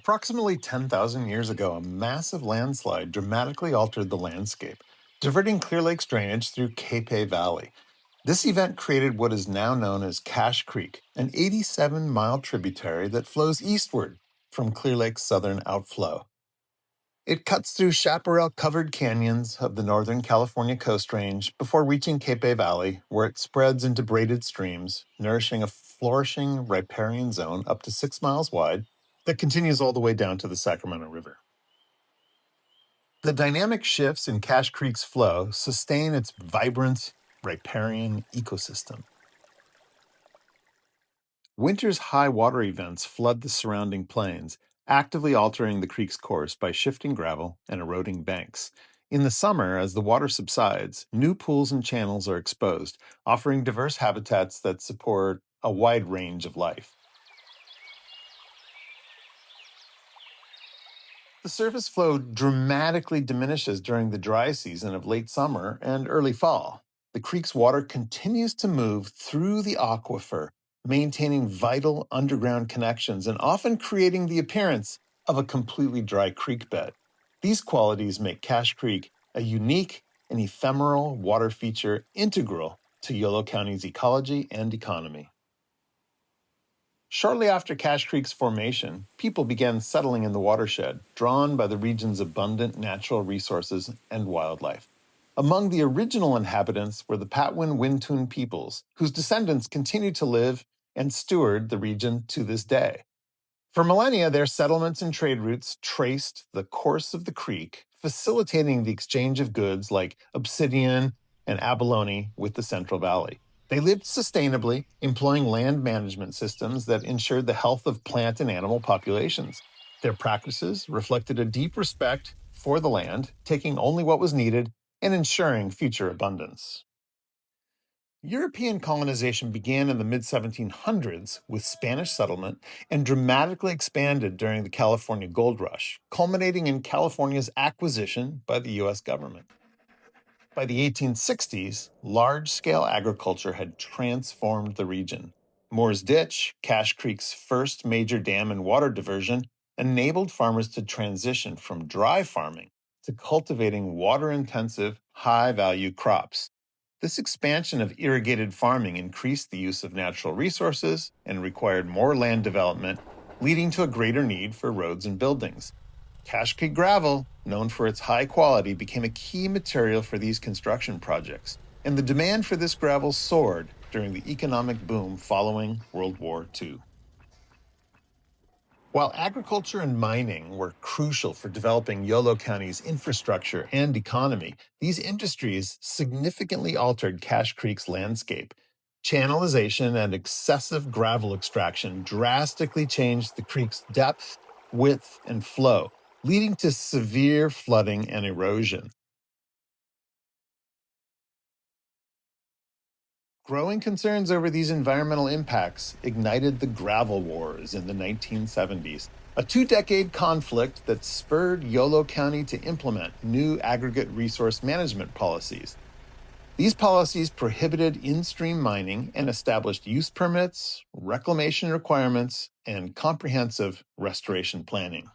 Approximately 10,000 years ago, a massive landslide dramatically altered the landscape, diverting Clear Lake's drainage through Cape Valley. This event created what is now known as Cache Creek, an 87-mile tributary that flows eastward from Clear Lake's southern outflow. It cuts through chaparral-covered canyons of the northern California Coast Range before reaching Cape Valley, where it spreads into braided streams, nourishing a flourishing riparian zone up to 6 miles wide that continues all the way down to the Sacramento River. The dynamic shifts in Cache Creek's flow sustain its vibrant riparian ecosystem. Winter's high water events flood the surrounding plains, actively altering the creek's course by shifting gravel and eroding banks. In the summer, as the water subsides, new pools and channels are exposed, offering diverse habitats that support a wide range of life. The surface flow dramatically diminishes during the dry season of late summer and early fall. The creek's water continues to move through the aquifer, maintaining vital underground connections and often creating the appearance of a completely dry creek bed. These qualities make Cache Creek a unique and ephemeral water feature integral to Yolo County's ecology and economy. Shortly after Cache Creek's formation, people began settling in the watershed, drawn by the region's abundant natural resources and wildlife. Among the original inhabitants were the Patwin-Wintun peoples, whose descendants continue to live and steward the region to this day. For millennia, their settlements and trade routes traced the course of the creek, facilitating the exchange of goods like obsidian and abalone with the Central Valley. They lived sustainably, employing land management systems that ensured the health of plant and animal populations. Their practices reflected a deep respect for the land, taking only what was needed and ensuring future abundance. European colonization began in the mid-1700s with Spanish settlement and dramatically expanded during the California Gold Rush, culminating in California's acquisition by the U.S. government. By the 1860s, large-scale agriculture had transformed the region. Moore's Ditch, Cache Creek's first major dam and water diversion, enabled farmers to transition from dry farming to cultivating water-intensive, high-value crops. This expansion of irrigated farming increased the use of natural resources and required more land development, leading to a greater need for roads and buildings. Cache Creek gravel, known for its high quality, became a key material for these construction projects, and the demand for this gravel soared during the economic boom following World War II. While agriculture and mining were crucial for developing Yolo County's infrastructure and economy, these industries significantly altered Cache Creek's landscape. Channelization and excessive gravel extraction drastically changed the creek's depth, width, and flow, leading to severe flooding and erosion. Growing concerns over these environmental impacts ignited the gravel wars in the 1970s, a two-decade conflict that spurred Yolo County to implement new aggregate resource management policies. These policies prohibited in-stream mining and established use permits, reclamation requirements, and comprehensive restoration planning.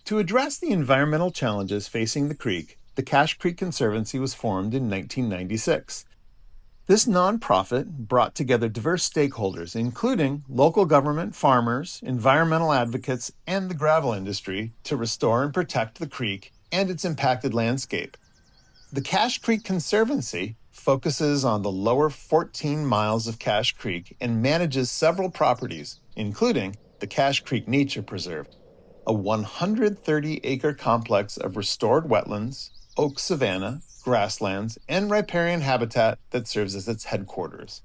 To address the environmental challenges facing the creek, the Cache Creek Conservancy was formed in 1996. This nonprofit brought together diverse stakeholders, including local government, farmers, environmental advocates, and the gravel industry, to restore and protect the creek and its impacted landscape. The Cache Creek Conservancy focuses on the lower 14 miles of Cache Creek and manages several properties, including the Cache Creek Nature Preserve, a 130-acre complex of restored wetlands, oak savanna, grasslands, and riparian habitat that serves as its headquarters.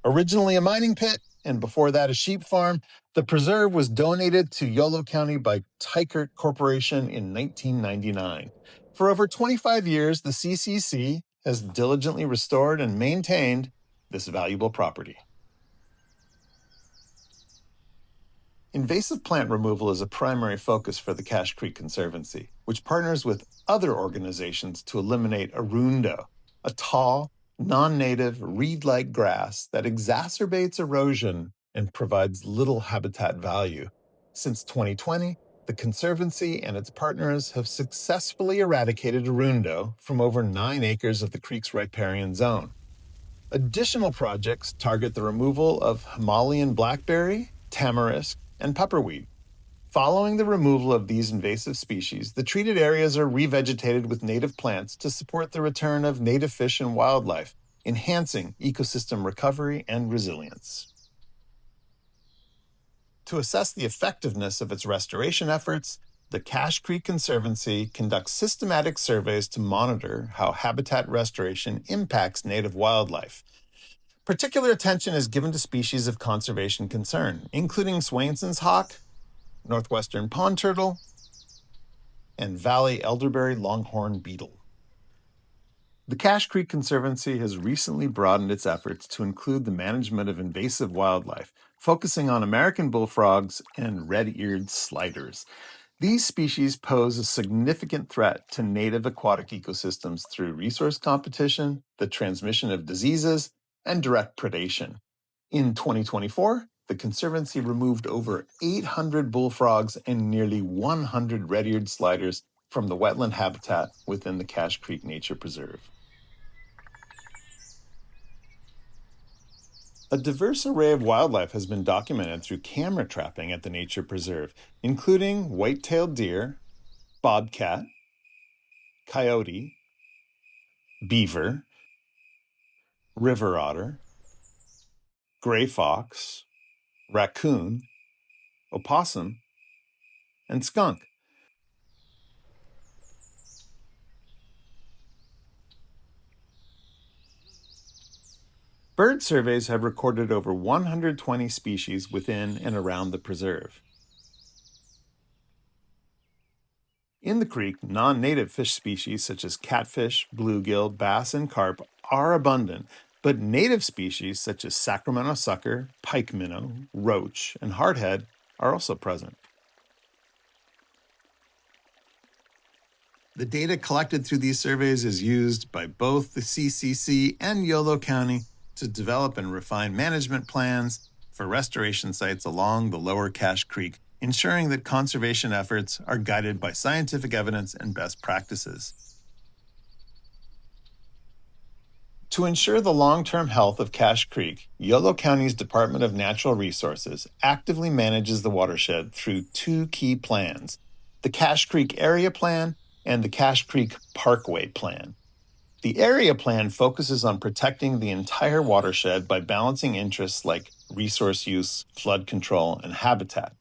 Originally a mining pit, and before that a sheep farm, the preserve was donated to Yolo County by Tykert Corporation in 1999. For over 25 years, the CCC has diligently restored and maintained this valuable property. Invasive plant removal is a primary focus for the Cache Creek Conservancy, which partners with other organizations to eliminate arundo, a tall, non-native, reed-like grass that exacerbates erosion and provides little habitat value. Since 2020, the Conservancy and its partners have successfully eradicated arundo from over 9 acres of the creek's riparian zone. Additional projects target the removal of Himalayan blackberry, tamarisk, and pepperweed. Following the removal of these invasive species, the treated areas are revegetated with native plants to support the return of native fish and wildlife, enhancing ecosystem recovery and resilience. To assess the effectiveness of its restoration efforts, the Cache Creek Conservancy conducts systematic surveys to monitor how habitat restoration impacts native wildlife. Particular attention is given to species of conservation concern, including Swainson's hawk, northwestern pond turtle, and valley elderberry longhorn beetle. The Cache Creek Conservancy has recently broadened its efforts to include the management of invasive wildlife, focusing on American bullfrogs and red-eared sliders. These species pose a significant threat to native aquatic ecosystems through resource competition, the transmission of diseases, and direct predation. In 2024, the Conservancy removed over 800 bullfrogs and nearly 100 red-eared sliders from the wetland habitat within the Cache Creek Nature Preserve. A diverse array of wildlife has been documented through camera trapping at the Nature Preserve, including white-tailed deer, bobcat, coyote, beaver, river otter, gray fox, raccoon, opossum, and skunk. Bird surveys have recorded over 120 species within and around the preserve. In the creek, non-native fish species such as catfish, bluegill, bass, and carp are abundant, but native species such as Sacramento sucker, pike minnow, roach, and hardhead are also present. The data collected through these surveys is used by both the CCC and Yolo County to develop and refine management plans for restoration sites along the lower Cache Creek, ensuring that conservation efforts are guided by scientific evidence and best practices. To ensure the long-term health of Cache Creek, Yolo County's Department of Natural Resources actively manages the watershed through 2 key plans: the Cache Creek Area Plan and the Cache Creek Parkway Plan. The Area Plan focuses on protecting the entire watershed by balancing interests like resource use, flood control, and habitat.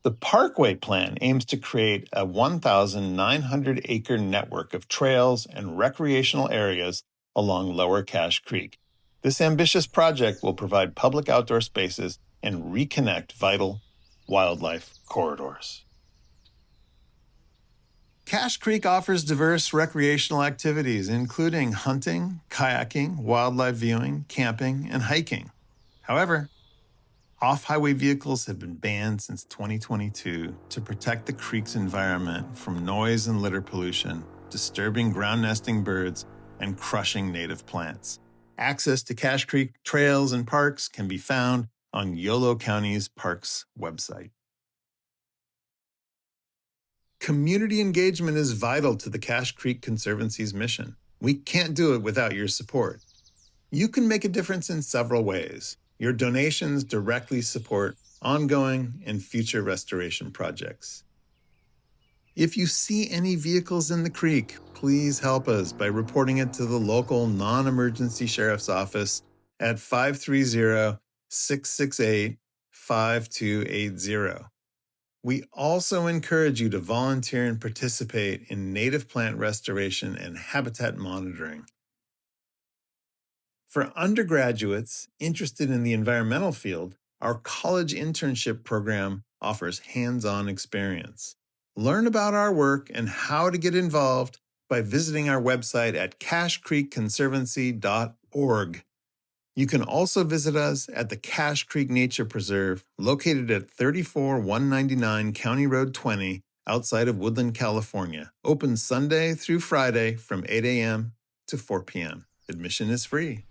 The Parkway Plan aims to create a 1,900-acre network of trails and recreational areas along Lower Cache Creek. This ambitious project will provide public outdoor spaces and reconnect vital wildlife corridors. Cache Creek offers diverse recreational activities, including hunting, kayaking, wildlife viewing, camping, and hiking. However, off-highway vehicles have been banned since 2022 to protect the creek's environment from noise and litter pollution, disturbing ground nesting birds, and crushing native plants. Access to Cache Creek trails and parks can be found on Yolo County's Parks website. Community engagement is vital to the Cache Creek Conservancy's mission. We can't do it without your support. You can make a difference in several ways. Your donations directly support ongoing and future restoration projects. If you see any vehicles in the creek, please help us by reporting it to the local non-emergency sheriff's office at 530-668-5280. We also encourage you to volunteer and participate in native plant restoration and habitat monitoring. For undergraduates interested in the environmental field, our college internship program offers hands-on experience. Learn about our work and how to get involved by visiting our website at cachecreekconservancy.org. You can also visit us at the Cache Creek Nature Preserve, located at 34199 County Road 20, outside of Woodland, California. Open Sunday through Friday from 8 a.m. to 4 p.m. Admission is free.